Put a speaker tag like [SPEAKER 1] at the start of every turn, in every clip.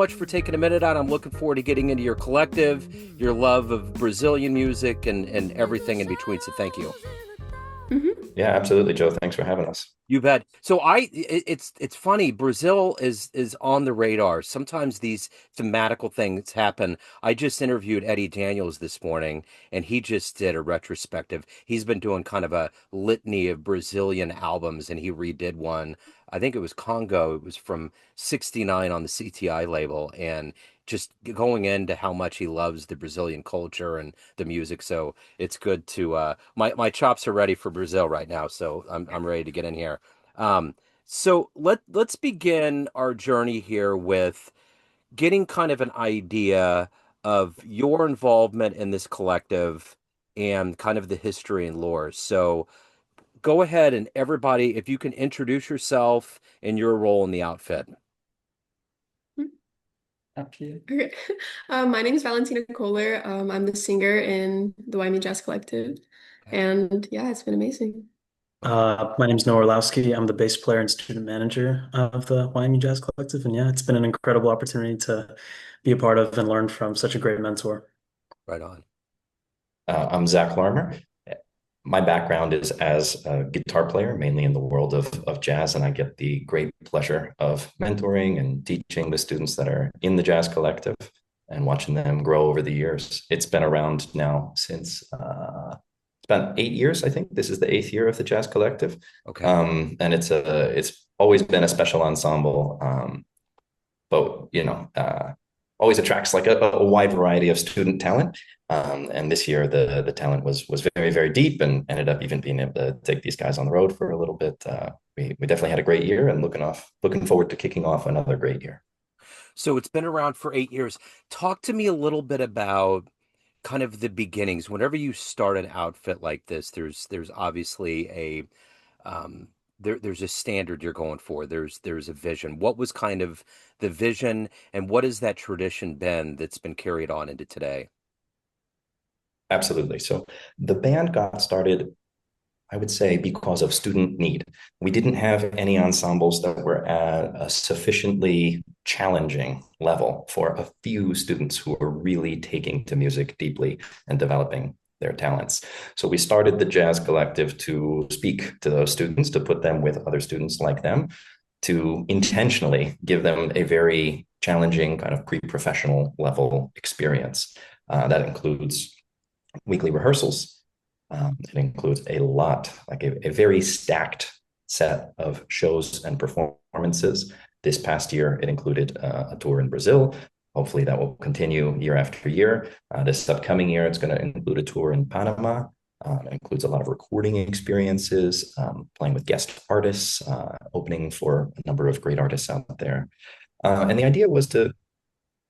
[SPEAKER 1] much for taking a minute out. I'm looking forward to getting into your collective, your love of Brazilian music, and everything in between. So thank you.
[SPEAKER 2] Yeah, absolutely, Joe. Thanks for having us.
[SPEAKER 1] You bet. It's funny. Brazil is on the radar. Sometimes these thematical things happen. I just interviewed Eddie Daniels this morning, and he just did a retrospective. He's been doing kind of a litany of Brazilian albums, and he redid one. I think it was Congo. It was from '69 on the CTI label, and just going into how much he loves the Brazilian culture and the music. So it's good to my chops are ready for Brazil right now, so I'm ready to get in here. Um, so let's begin our journey here with getting kind of an idea of your involvement in this collective and kind of the history and lore. So go ahead and everybody, if you can introduce yourself and your role in the outfit.
[SPEAKER 3] Up to you.
[SPEAKER 4] Okay. My name is Valentina Koehler. I'm the singer in the YMU Jazz Collective.
[SPEAKER 1] Okay.
[SPEAKER 4] And yeah, it's been amazing.
[SPEAKER 3] My name's Noah Orlowsky. I'm the bass player and student manager of the YMU Jazz Collective. And yeah, it's been an incredible opportunity to be a part of and learn from such a great mentor.
[SPEAKER 1] Right on.
[SPEAKER 2] I'm Zach Larmer. My background is as a guitar player, mainly in the world of jazz, and I get the great pleasure of mentoring and teaching the students that are in the Jazz Collective and watching them grow over the years. It's been around now since it's been 8 years, I think. This is the eighth year of the Jazz Collective,
[SPEAKER 1] Okay.
[SPEAKER 2] and it's always been a special ensemble. But always attracts like a wide variety of student talent. And this year the talent was very, very deep and ended up even being able to take these guys on the road for a little bit. We definitely had a great year and looking forward to kicking off another great year.
[SPEAKER 1] So it's been around for 8 years. Talk to me a little bit about kind of the beginnings. Whenever you start an outfit like this, there's obviously a there's a standard you're going for. There's a vision. What was kind of the vision, and what has that tradition been that's been carried on into today?
[SPEAKER 2] Absolutely. So the band got started, I would say, because of student need. We didn't have any ensembles that were at a sufficiently challenging level for a few students who were really taking to music deeply and developing their talents. So we started the Jazz Collective to speak to those students, to put them with other students like them, to intentionally give them a very challenging kind of pre-professional level experience. That includes weekly rehearsals. It includes a lot, like a very stacked set of shows and performances. This past year, it included a tour in Brazil. Hopefully, that will continue year after year. This upcoming year, it's going to include a tour in Panama. It includes a lot of recording experiences, playing with guest artists, opening for a number of great artists out there. And the idea was to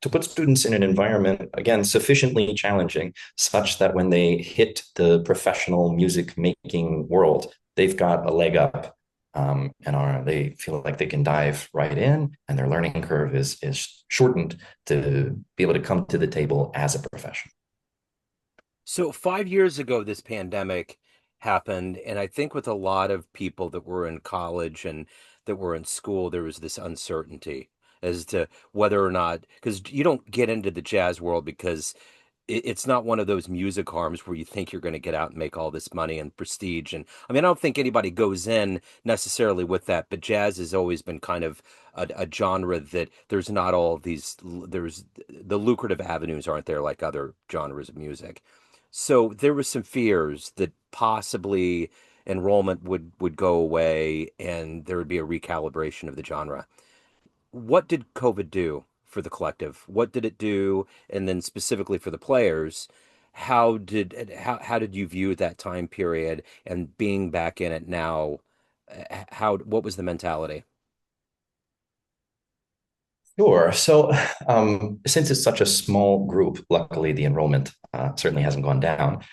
[SPEAKER 2] put students in an environment, again, sufficiently challenging, such that when they hit the professional music making world, they've got a leg up, they feel like they can dive right in, and their learning curve is shortened to be able to come to the table as a professional.
[SPEAKER 1] So 5 years ago, this pandemic happened, and I think with a lot of people that were in college and that were in school, there was this uncertainty as to whether or not, because you don't get into the jazz world because it's not one of those music arms where you think you're going to get out and make all this money and prestige. And I mean, I don't think anybody goes in necessarily with that, but jazz has always been kind of a genre that there's not all of these, there's the lucrative avenues aren't there like other genres of music. So there was some fears that possibly enrollment would go away and there would be a recalibration of the genre. What did COVID do for the collective? What did it do? And then specifically for the players, how did you view that time period and being back in it now? How what was the mentality?
[SPEAKER 2] Sure. So, since it's such a small group, luckily the enrollment certainly hasn't gone down.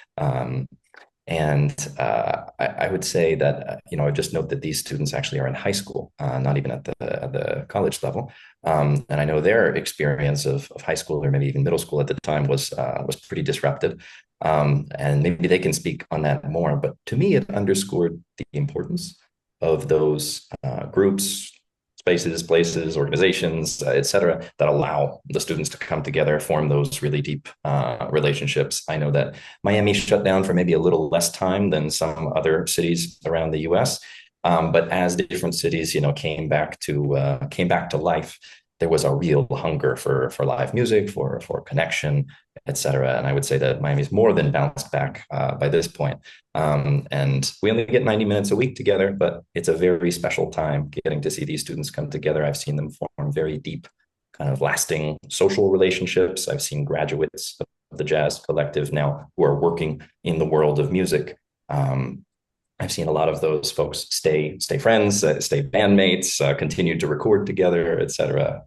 [SPEAKER 2] I would say that I just note that these students actually are in high school, not even at the college level. And I know their experience of high school or maybe even middle school at the time was pretty disruptive. And maybe they can speak on that more. But to me, it underscored the importance of those groups spaces, places, organizations, et cetera, that allow the students to come together, form those really deep relationships. I know that Miami shut down for maybe a little less time than some other cities around the U.S. But as different cities, came back to life, there was a real hunger for live music, for connection, etc. And I would say that Miami's more than bounced back by this point. And we only get 90 minutes a week together, but it's a very special time getting to see these students come together. I've seen them form very deep, kind of lasting social relationships. I've seen graduates of the Jazz Collective now who are working in the world of music. I've seen a lot of those folks stay friends, stay bandmates, continue to record together, etc.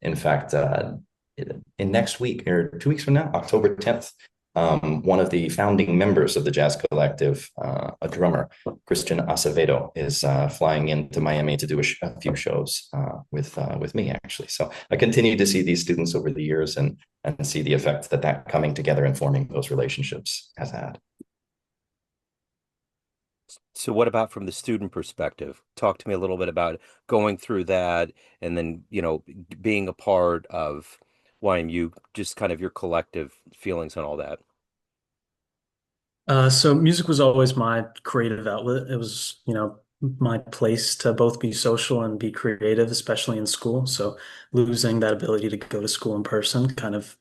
[SPEAKER 2] In fact, in next week or 2 weeks from now, October 10th, one of the founding members of the Jazz Collective, a drummer, Christian Acevedo, is flying into Miami to do a few shows with me, actually. So I continue to see these students over the years and see the effect that coming together and forming those relationships has had.
[SPEAKER 1] So what about from the student perspective? Talk to me a little bit about going through that and then, being a part of YMU, just kind of your collective feelings on all that.
[SPEAKER 3] So music was always my creative outlet. It was, my place to both be social and be creative, especially in school. So losing that ability to go to school in person kind of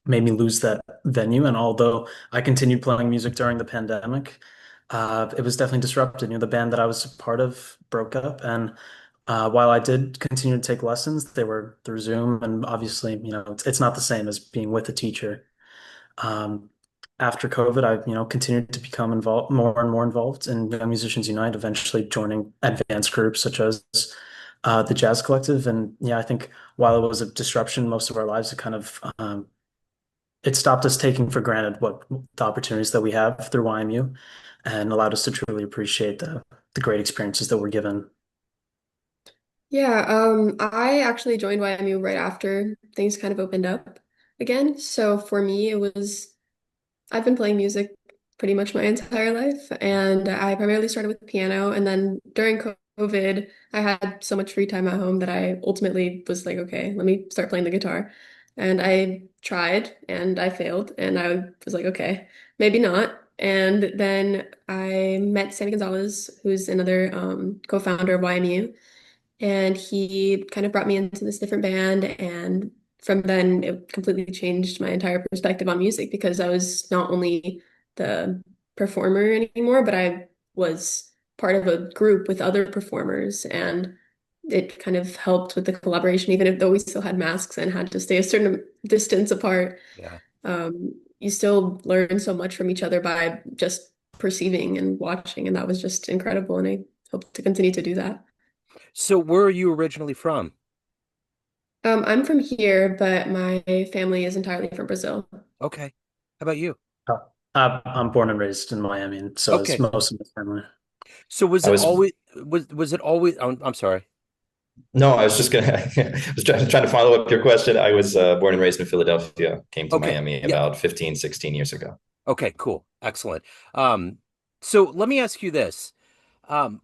[SPEAKER 3] made me lose that venue. And although I continued playing music during the pandemic, it was definitely disrupted. The band that I was a part of broke up, and while I did continue to take lessons, they were through Zoom, and obviously, it's not the same as being with a teacher. Um, After COVID, I, continued to become involved more and more involved in Young Musicians Unite, eventually joining advanced groups such as the Jazz Collective. And yeah, I think while it was a disruption most of our lives, it kind of it stopped us taking for granted what the opportunities that we have through YMU and allowed us to truly appreciate the great experiences that we're given.
[SPEAKER 4] Yeah, I actually joined YMU right after things kind of opened up again. So for me, I've been playing music pretty much my entire life, and I primarily started with piano. And then during COVID, I had so much free time at home that I ultimately was like, okay, let me start playing the guitar. And I tried and I failed, and I was like, okay, maybe not. And then I met Sammy Gonzalez, who's another co-founder of YMU. And he kind of brought me into this different band. And from then, it completely changed my entire perspective on music because I was not only the performer anymore, but I was part of a group with other performers. And it kind of helped with the collaboration, even if though we still had masks and had to stay a certain distance apart.
[SPEAKER 1] Yeah.
[SPEAKER 4] You still learn so much from each other by just perceiving and watching. And that was just incredible. And I hope to continue to do that.
[SPEAKER 1] So where are you originally from?
[SPEAKER 4] I'm from here, but my family is entirely from Brazil.
[SPEAKER 1] Okay. How about you?
[SPEAKER 3] I'm born and raised in Miami, and so is
[SPEAKER 1] Okay.
[SPEAKER 3] most of my family.
[SPEAKER 1] So was
[SPEAKER 2] I
[SPEAKER 1] it
[SPEAKER 2] was
[SPEAKER 1] always was it always I'm sorry.
[SPEAKER 2] No, I was just gonna I was trying to follow up your question. I was born and raised in Philadelphia, came to
[SPEAKER 1] Okay.
[SPEAKER 2] Miami
[SPEAKER 1] Yeah.
[SPEAKER 2] about 15, 16 years ago.
[SPEAKER 1] Okay, cool. Excellent. Um, so let me ask you this.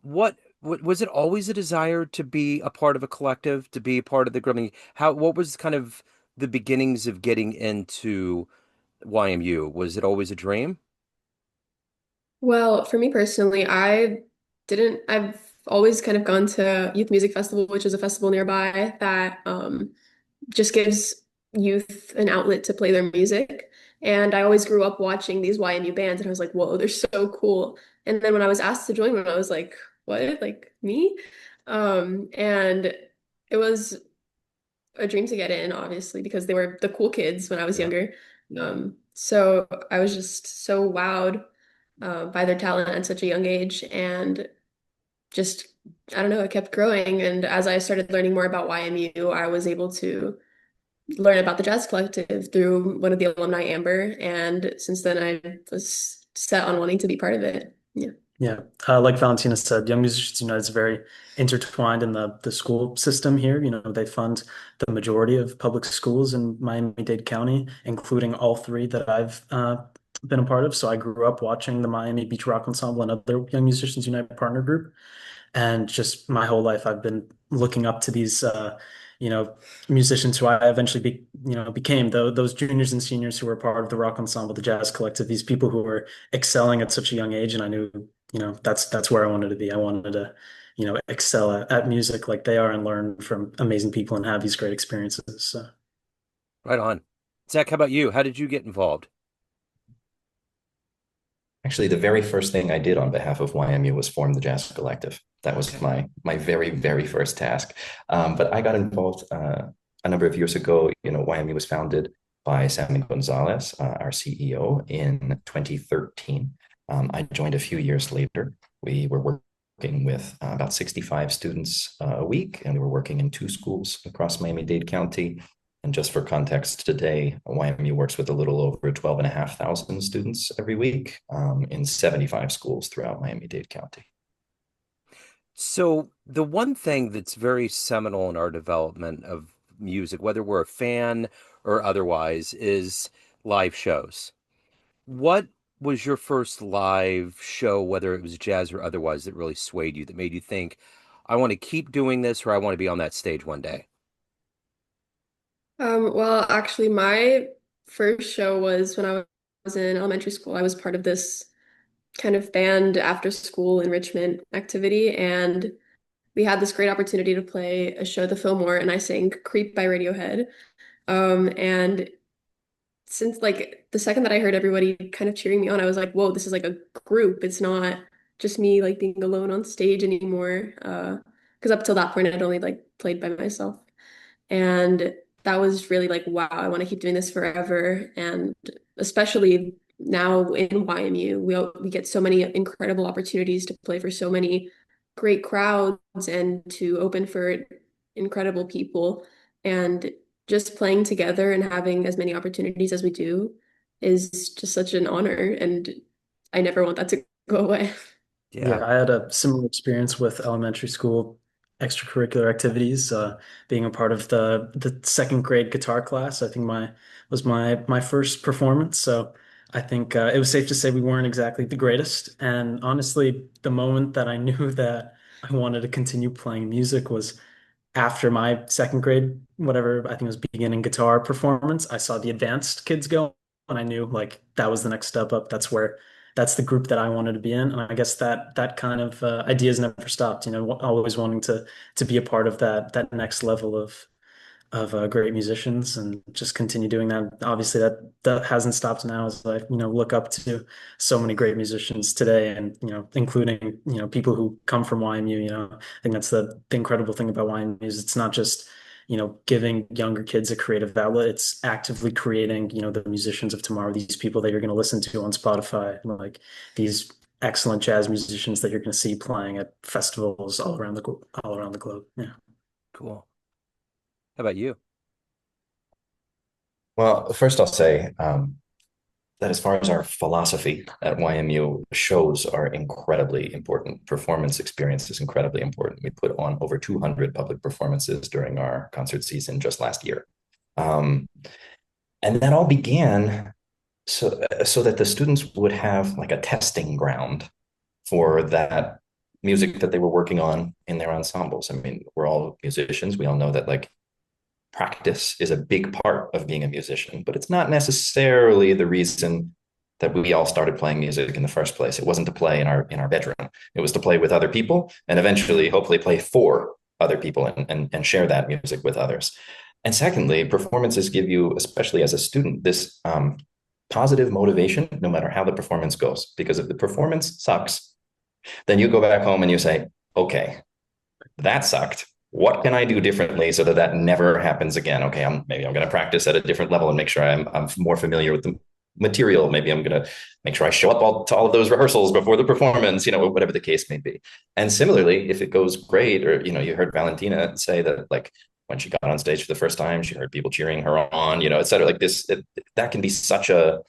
[SPEAKER 1] What was it always a desire to be a part of a collective, to be a part of the group? I mean, what was kind of the beginnings of getting into YMU? Was it always a dream?
[SPEAKER 4] Well, for me personally, I've always kind of gone to Youth Music Festival, which is a festival nearby that just gives youth an outlet to play their music. And I always grew up watching these YMU bands, and I was like, whoa, they're so cool. And then when I was asked to join one, I was like, what? Like me? And it was a dream to get in, obviously, because they were the cool kids when I was
[SPEAKER 1] Yeah.
[SPEAKER 4] younger. So I was just so wowed by their talent at such a young age, and just I don't know, it kept growing. And as I started learning more about YMU, I was able to learn about the Jazz Collective through one of the alumni, Amber, and since then I was set on wanting to be part of it. Yeah.
[SPEAKER 3] Yeah, like Valentina said, Young Musicians United is very intertwined in the school system here. They fund the majority of public schools in Miami-Dade County, including all three that I've been a part of. So I grew up watching the Miami Beach Rock Ensemble and other Young Musicians United partner group. And just my whole life, I've been looking up to these, you know, musicians who I eventually became those juniors and seniors who were part of the rock ensemble, the jazz collective, these people who were excelling at such a young age. And I knew, that's where I wanted to be. I wanted to, excel at music like they are and learn from amazing people and have these great experiences. So.
[SPEAKER 1] Right on. Zach, how about you? How did you get involved?
[SPEAKER 2] Actually, the very first thing I did on behalf of YMU was form the Jazz Collective. That was
[SPEAKER 1] Okay.
[SPEAKER 2] my very, very first task. But I got involved a number of years ago. YMU was founded by Sammy Gonzalez, our CEO, in 2013. I joined a few years later. We were working with about 65 students a week, and we were working in two schools across Miami-Dade County. And just for context, today, YMU works with a little over 12,500 students every week in 75 schools throughout Miami-Dade County.
[SPEAKER 1] So, the one thing that's very seminal in our development of music, whether we're a fan or otherwise, is live shows. What was your first live show, whether it was jazz or otherwise, that really swayed you, that made you think, I want to keep doing this or I want to be on that stage one day?
[SPEAKER 4] Well, actually, my first show was when I was in elementary school. I was part of this kind of band after school enrichment activity, and we had this great opportunity to play a show at the Fillmore, and I sang Creep by Radiohead. And since like the second that I heard everybody kind of cheering me on, I was like, whoa, this is like a group. It's not just me like being alone on stage anymore. Because up till that point, I'd only like played by myself. And that was really like, wow, I want to keep doing this forever. And especially now in YMU, we get so many incredible opportunities to play for so many great crowds and to open for incredible people. And just playing together and having as many opportunities as we do is just such an honor. And I never want that to go away.
[SPEAKER 1] Yeah.
[SPEAKER 3] Yeah, I had a similar experience with elementary school extracurricular activities, being a part of the second grade guitar class. I think my first performance. So I think it was safe to say we weren't exactly the greatest. And honestly, the moment that I knew that I wanted to continue playing music was after my second grade, whatever, I think it was beginning guitar performance. I saw the advanced kids go, and I knew like that was the next step up. That's the group that I wanted to be in. And I guess that kind of ideas never stopped, always wanting to be a part of that next level of great musicians and just continue doing that. Obviously, that hasn't stopped now as I look up to so many great musicians today, and including people who come from YMU. I think that's the incredible thing about YMU is it's not just giving younger kids a creative outlet. It's actively creating the musicians of tomorrow. These people that you're going to listen to on Spotify, like these excellent jazz musicians that you're going to see playing at festivals all around the globe. Yeah.
[SPEAKER 1] Cool. How about you?
[SPEAKER 2] Well, first I'll say that as far as our philosophy at YMU, shows are incredibly important. Performance experience is incredibly important. We put on over 200 public performances during our concert season just last year. Um, and that all began so that the students would have like a testing ground for that music that they were working on in their ensembles. I mean, we're all musicians. We all know that like practice is a big part of being a musician, but it's not necessarily the reason that we all started playing music in the first place. It wasn't to play in our bedroom. It was to play with other people and eventually hopefully play for other people and share that music with others. And secondly, performances give you, especially as a student, this positive motivation, no matter how the performance goes. Because if the performance sucks, then you go back home and you say, okay, that sucked. What can I do differently so that that never happens again? Okay, maybe I'm going to practice at a different level and make sure I'm more familiar with the material. Maybe I'm going to make sure I show up to all of those rehearsals before the performance, whatever the case may be. And similarly, if it goes great, or you heard Valentina say that like when she got on stage for the first time, she heard people cheering her on, et cetera. Like this, that can be such a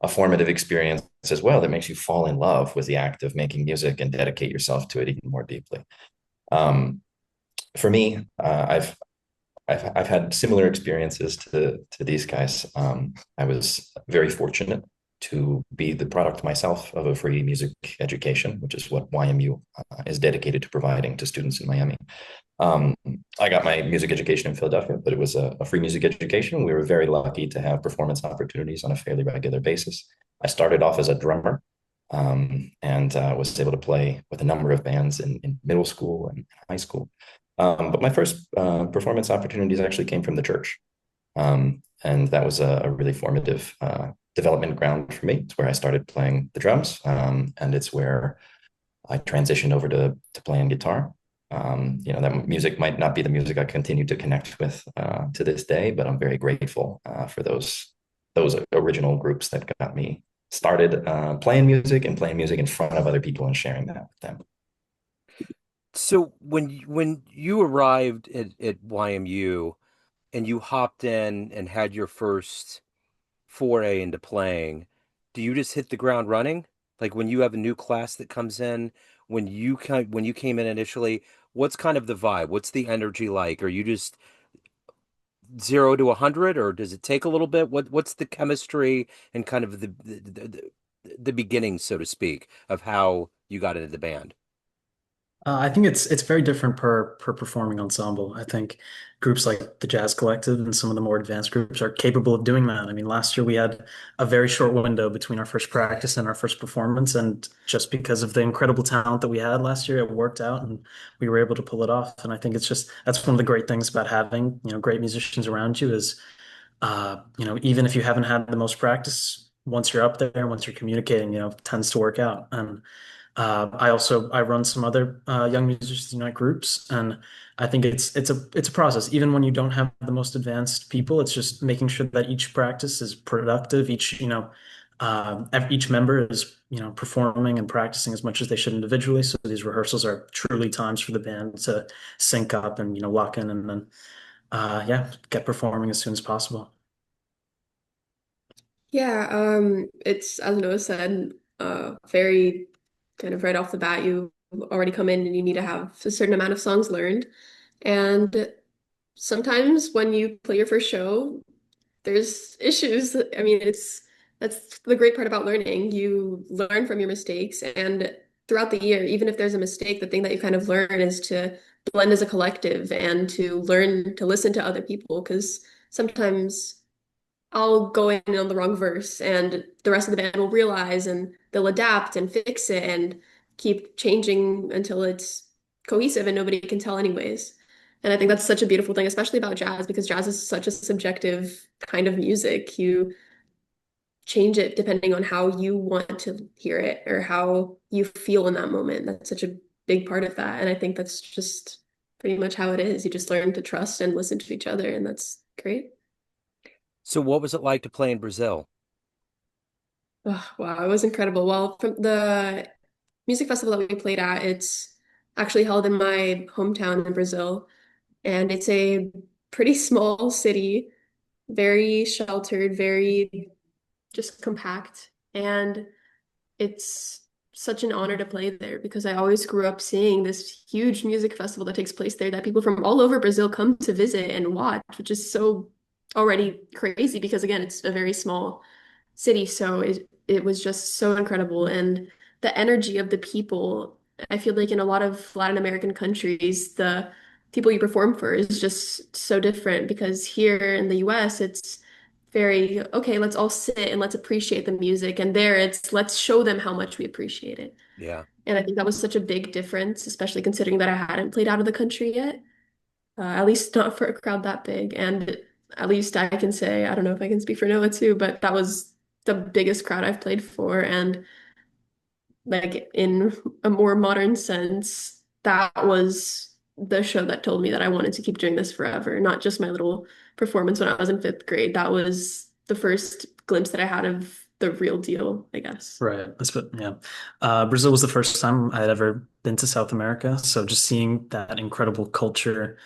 [SPEAKER 2] formative experience as well that makes you fall in love with the act of making music and dedicate yourself to it even more deeply. For me, I've had similar experiences to these guys. I was very fortunate to be the product myself of a free music education, which is what YMU is dedicated to providing to students in Miami. Um, I got my music education in Philadelphia, but it was a free music education. We were very lucky to have performance opportunities on a fairly regular basis. I started off as a drummer, and was able to play with a number of bands in middle school and high school. But my first performance opportunities actually came from the church. And that was a really formative development ground for me. It's where I started playing the drums, and it's where I transitioned over to playing guitar. That music might not be the music I continue to connect with to this day, but I'm very grateful for those original groups that got me started playing music and playing music in front of other people and sharing that with them.
[SPEAKER 1] So when you arrived at YMU and you hopped in and had your first foray into playing, do you just hit the ground running? Like when you have a new class that comes in, when you came in initially, what's kind of the vibe? What's the energy like? Are you just 0 to 100, or does it take a little bit? What's the chemistry and kind of the beginning, so to speak, of how you got into the band?
[SPEAKER 3] I think it's very different per performing ensemble. I think groups like the Jazz Collective and some of the more advanced groups are capable of doing that. I mean, last year we had a very short window between our first practice and our first performance, and just because of the incredible talent that we had last year, it worked out and we were able to pull it off. And I think it's just that's one of the great things about having, great musicians around you is even if you haven't had the most practice, once you're up there, once you're communicating, it tends to work out. And I run some other young musicians unite groups, and I think it's a process. Even when you don't have the most advanced people, it's just making sure that each practice is productive. Each member is performing and practicing as much as they should individually. So these rehearsals are truly times for the band to sync up and lock in, and then get performing as soon as possible.
[SPEAKER 4] Yeah, it's as Noah said, very kind of right off the bat, you already come in and you need to have a certain amount of songs learned. And sometimes when you play your first show, there's issues. I mean, that's the great part about learning. You learn from your mistakes, and throughout the year, even if there's a mistake, the thing that you kind of learn is to blend as a collective and to learn to listen to other people because sometimes I'll go in on the wrong verse and the rest of the band will realize and they'll adapt and fix it and keep changing until it's cohesive and nobody can tell anyways. And I think that's such a beautiful thing, especially about jazz, because jazz is such a subjective kind of music. You change it depending on how you want to hear it or how you feel in that moment. That's such a big part of that. And I think that's just pretty much how it is. You just learn to trust and listen to each other, and that's great.
[SPEAKER 1] So what was it like to play in Brazil?
[SPEAKER 4] Oh, wow, it was incredible. Well, from the music festival that we played at, it's actually held in my hometown in Brazil, and it's a pretty small city, very sheltered, very just compact. And it's such an honor to play there because I always grew up seeing this huge music festival that takes place there that people from all over Brazil come to visit and watch, which is so already crazy because again, it's a very small city. So it was just so incredible. And the energy of the people, I feel like in a lot of Latin American countries, the people you perform for is just so different because here in the US, it's very, okay, let's all sit and let's appreciate the music. And there it's let's show them how much we appreciate it.
[SPEAKER 1] Yeah.
[SPEAKER 4] And I think that was such a big difference, especially considering that I hadn't played out of the country yet, at least not for a crowd that big. And at least I can say, I don't know if I can speak for Noah too, but that was the biggest crowd I've played for. And like in a more modern sense, that was the show that told me that I wanted to keep doing this forever, not just my little performance when I was in fifth grade. That was the first glimpse that I had of the real deal, I guess.
[SPEAKER 3] Right. Yeah. Brazil was the first time I had ever been to South America. So just seeing that incredible culture,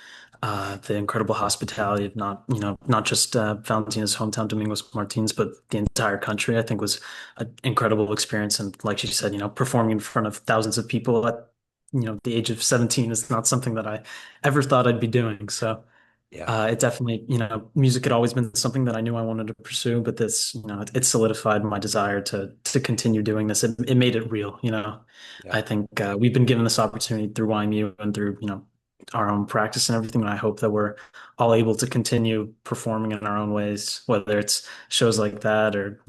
[SPEAKER 3] the incredible hospitality of not just Valentina's hometown, Domingos Martins, but the entire country, I think was an incredible experience. And like she said, performing in front of thousands of people at, the age of 17 is not something that I ever thought I'd be doing. So
[SPEAKER 1] Yeah.
[SPEAKER 3] It definitely, music had always been something that I knew I wanted to pursue, but this, it solidified my desire to continue doing this. It made it real.
[SPEAKER 1] Yeah.
[SPEAKER 3] I think we've been given this opportunity through YMU and through, our own practice and everything. And I hope that we're all able to continue performing in our own ways, whether it's shows like that or,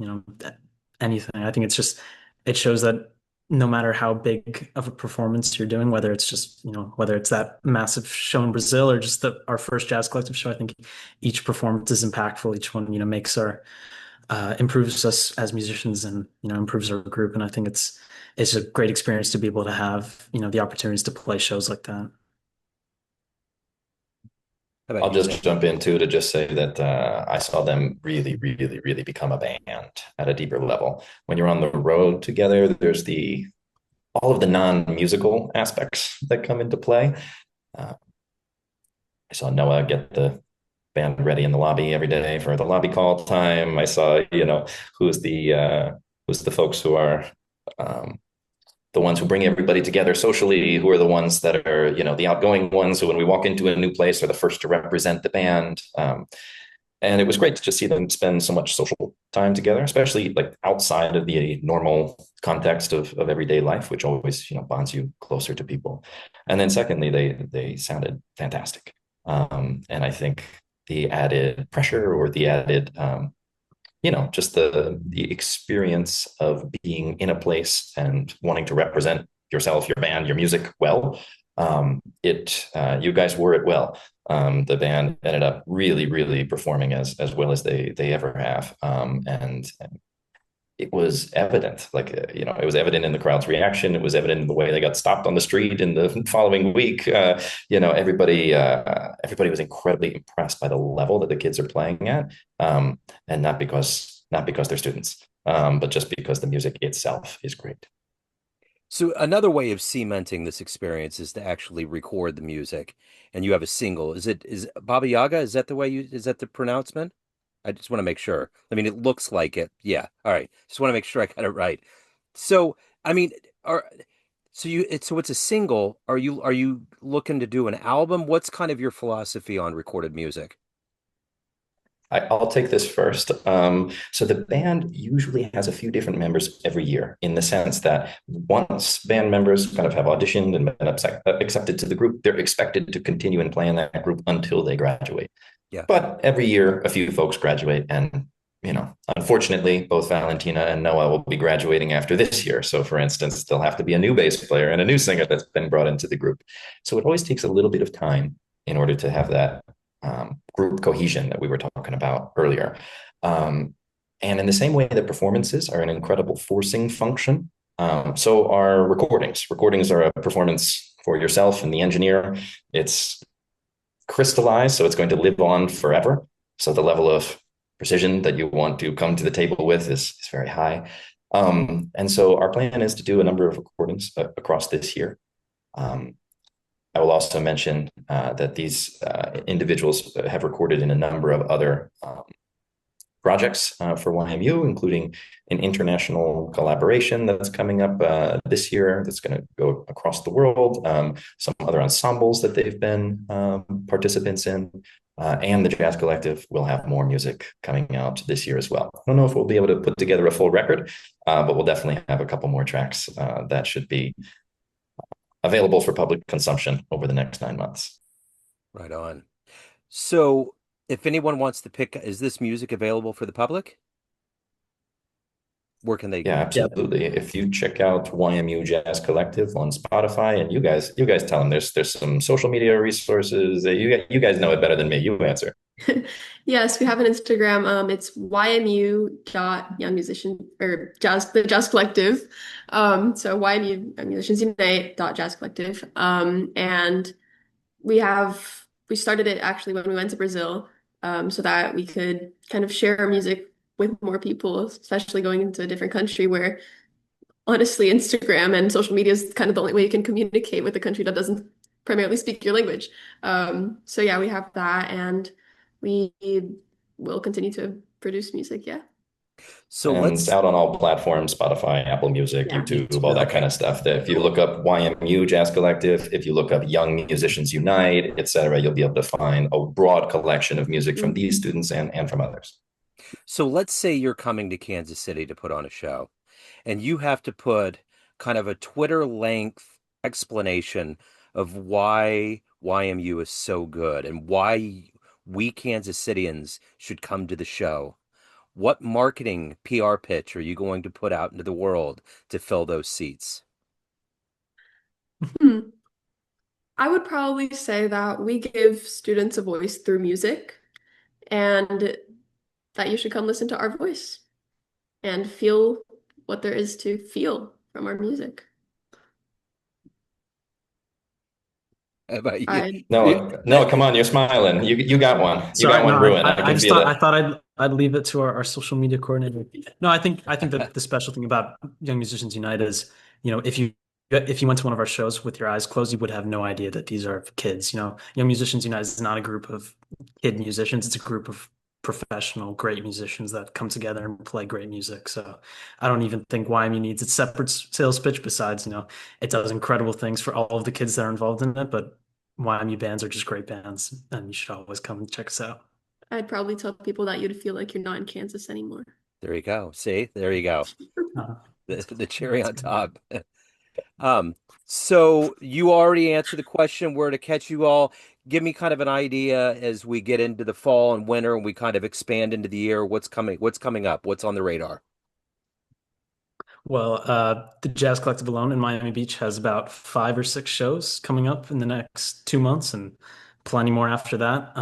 [SPEAKER 3] anything. I think it shows that no matter how big of a performance you're doing, whether it's just, whether it's that massive show in Brazil or just our first jazz collective show, I think each performance is impactful. Each one, makes improves us as musicians and, improves our group. And I think it's a great experience to be able to have, the opportunities to play shows like that.
[SPEAKER 1] How about
[SPEAKER 2] I'll
[SPEAKER 1] you,
[SPEAKER 2] just
[SPEAKER 1] Zach?
[SPEAKER 2] jump into to just say that I saw them really, really, really become a band at a deeper level. When you're on the road together, there's the all of the non-musical aspects that come into play. Uh, I saw Noah get the band ready in the lobby every day for the lobby call time. I saw, who's who's the folks who are um, the ones who bring everybody together socially, who are the ones that are, the outgoing ones who, when we walk into a new place, are the first to represent the band. And it was great to just see them spend so much social time together, especially like outside of the normal context of everyday life, which always, bonds you closer to people. And then secondly, they sounded fantastic. And I think the added pressure or the added just the experience of being in a place and wanting to represent yourself, your band, your music well. It You guys were it well. The band ended up really, really performing as well as they ever have, and it was evident. Like it was evident in the crowd's reaction. It was evident in the way they got stopped on the street in the following week. Everybody was incredibly impressed by the level that the kids are playing at, and not because they're students, but just because the music itself is great.
[SPEAKER 1] So another way of cementing this experience is to actually record the music, and you have a single. Is Baba Yaga? Is that the pronouncement? I just want to make sure. I mean, it looks like it. Yeah. All right. Just want to make sure I got it right. So, I mean, are it's a single. Are you looking to do an album? What's kind of your philosophy on recorded music?
[SPEAKER 2] I'll take this first. So the band usually has a few different members every year, in the sense that once band members kind of have auditioned and been accepted to the group, they're expected to continue and play in that group until they graduate.
[SPEAKER 1] Yeah.
[SPEAKER 2] But every year, a few folks graduate, and unfortunately, both Valentina and Noah will be graduating after this year. So, for instance, there'll have to be a new bass player and a new singer that's been brought into the group. So it always takes a little bit of time in order to have that group cohesion that we were talking about earlier. Um, and in the same way that performances are an incredible forcing function, so are recordings. Recordings are a performance for yourself and the engineer. It's crystallized, so it's going to live on forever. So the level of precision that you want to come to the table with is very high. And so our plan is to do a number of recordings across this year. Um, I will also mention that these individuals have recorded in a number of other projects for YMU, including an international collaboration that's coming up this year that's going to go across the world, some other ensembles that they've been participants in, and the Jazz Collective will have more music coming out this year as well. I don't know if we'll be able to put together a full record, but we'll definitely have a couple more tracks that should be available for public consumption over the next 9 months.
[SPEAKER 1] Right on. So, if anyone wants to pick, is this music available for the public? Where can they?
[SPEAKER 2] Yeah,
[SPEAKER 3] Yeah.
[SPEAKER 2] absolutely. If you check out YMU Jazz Collective on Spotify, and you guys tell them there's some social media resources. You guys know it better than me. You answer.
[SPEAKER 4] Yes, we have an Instagram. It's YMU dot Young Musician or the Jazz Collective. So YMU Young Musicians Unite dot Jazz Collective. And we started it actually when we went to Brazil, so that we could kind of share our music with more people, especially going into a different country where honestly Instagram and social media is kind of the only way you can communicate with a country that doesn't primarily speak your language. So yeah, we have that and we will continue to produce music, yeah.
[SPEAKER 1] So
[SPEAKER 2] And it's
[SPEAKER 1] let's,
[SPEAKER 2] out on all platforms, Spotify, Apple Music,
[SPEAKER 4] Yeah.
[SPEAKER 2] YouTube, all that
[SPEAKER 1] Okay.
[SPEAKER 2] kind of stuff. That if you look up YMU Jazz Collective, if you look up Young Musicians Unite, etc., you'll be able to find a broad collection of music from these students and from others.
[SPEAKER 1] so let's say you're coming to Kansas City to put on a show, and you have to put kind of a Twitter length explanation of why YMU is so good and why we Kansas Cityans should come to the show. What marketing PR pitch are you going to put out into the world to fill those seats?
[SPEAKER 4] Hmm. I would probably say that we give students a voice through music and that you should come listen to our voice and feel what there is to feel from our music.
[SPEAKER 1] How about you?
[SPEAKER 4] I
[SPEAKER 2] No, come on, you're smiling. You got one. You got
[SPEAKER 3] Sorry, no,
[SPEAKER 2] one brewing. I
[SPEAKER 3] I
[SPEAKER 2] can
[SPEAKER 3] just
[SPEAKER 2] feel
[SPEAKER 3] thought
[SPEAKER 2] it.
[SPEAKER 3] I'd leave it to our social media coordinator. No, I think that the special thing about Young Musicians Unite is, if you went to one of our shows with your eyes closed, you would have no idea that these are kids. Young Musicians Unite is not a group of kid musicians; it's a group of professional, great musicians that come together and play great music. So I don't even think YMU needs its separate sales pitch. Besides, it does incredible things for all of the kids that are involved in it, but YMU bands are just great bands, and you should always come and check us out.
[SPEAKER 4] I'd probably tell people that you'd feel like you're not in Kansas anymore.
[SPEAKER 1] There you go. See, there you go.
[SPEAKER 3] Uh,
[SPEAKER 1] The cherry on top. Um, so you already answered the question where to catch you all. Give me kind of an idea as we get into the fall and winter and we kind of expand into the year. What's coming up? What's on the radar?
[SPEAKER 3] Well, the Jazz Collective alone in Miami Beach has about 5 or 6 shows coming up in the next 2 months, and plenty more after that.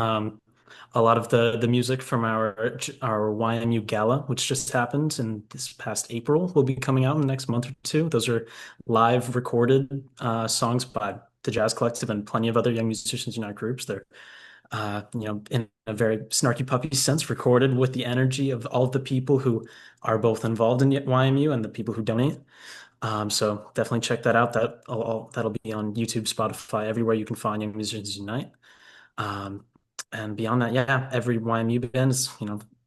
[SPEAKER 3] A lot of the music from our YMU Gala, which just happened in this past April, will be coming out in the next month or two. Those are live recorded songs by the Jazz Collective and plenty of other Young Musicians Unite groups. They're in a very snarky puppy sense, recorded with the energy of all of the people who are both involved in YMU and the people who donate. So definitely check that out. That'll be on YouTube, Spotify, everywhere you can find Young Musicians Unite. And beyond that, yeah, every YMU band is,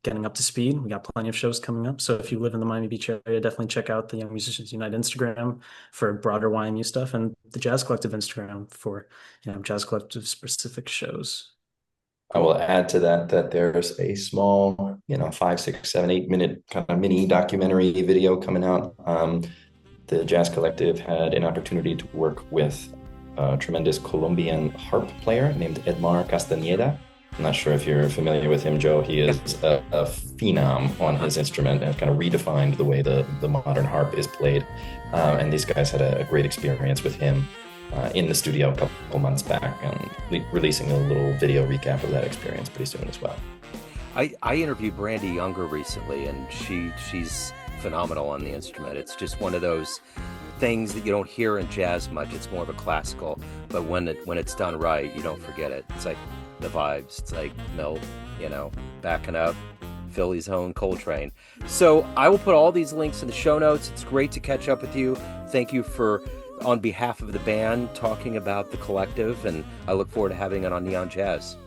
[SPEAKER 3] getting up to speed. We got plenty of shows coming up. So if you live in the Miami Beach area, definitely check out the Young Musicians Unite Instagram for broader YMU stuff and the Jazz Collective Instagram for, Jazz Collective specific shows.
[SPEAKER 2] I will add to that there's a small, 5, 6, 7, 8 minute kind of mini documentary video coming out. The Jazz Collective had an opportunity to work with a tremendous Colombian harp player named Edmar Castañeda. I'm not sure if you're familiar with him, Joe. He is a phenom on his instrument and kind of redefined the way the modern harp is played. And these guys had a great experience with him in the studio a couple months back, and releasing a little video recap of that experience pretty soon as well.
[SPEAKER 1] I interviewed Brandy Younger recently, and she's phenomenal on the instrument. It's just one of those things that you don't hear in jazz much. It's more of a classical, but when it's done right, you don't forget it. It's like the vibes. It's like Milt, backing up Philly's own Coltrane. So I will put all these links in the show notes. It's great to catch up with you. Thank you for, on behalf of the band, talking about the collective, and I look forward to having it on Neon Jazz.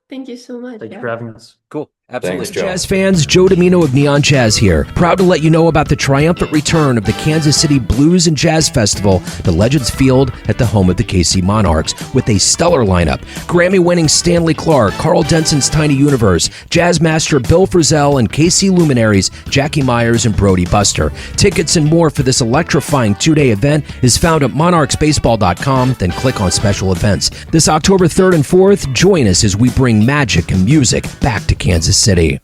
[SPEAKER 4] Thank you so much.
[SPEAKER 3] Thank you for having us.
[SPEAKER 1] Cool. Absolutely.
[SPEAKER 2] Thanks, Joe.
[SPEAKER 5] Jazz fans, Joe Domino of Neon Jazz here. Proud to let you know about the triumphant return of the Kansas City Blues and Jazz Festival to Legends Field at the home of the KC Monarchs with a stellar lineup. Grammy-winning Stanley Clarke, Carl Denson's Tiny Universe, jazz master Bill Frisell, and KC luminaries Jackie Myers and Brody Buster. Tickets and more for this electrifying 2-day event is found at monarchsbaseball.com, then click on special events. This October 3rd and 4th, join us as we bring magic and music back to Kansas City.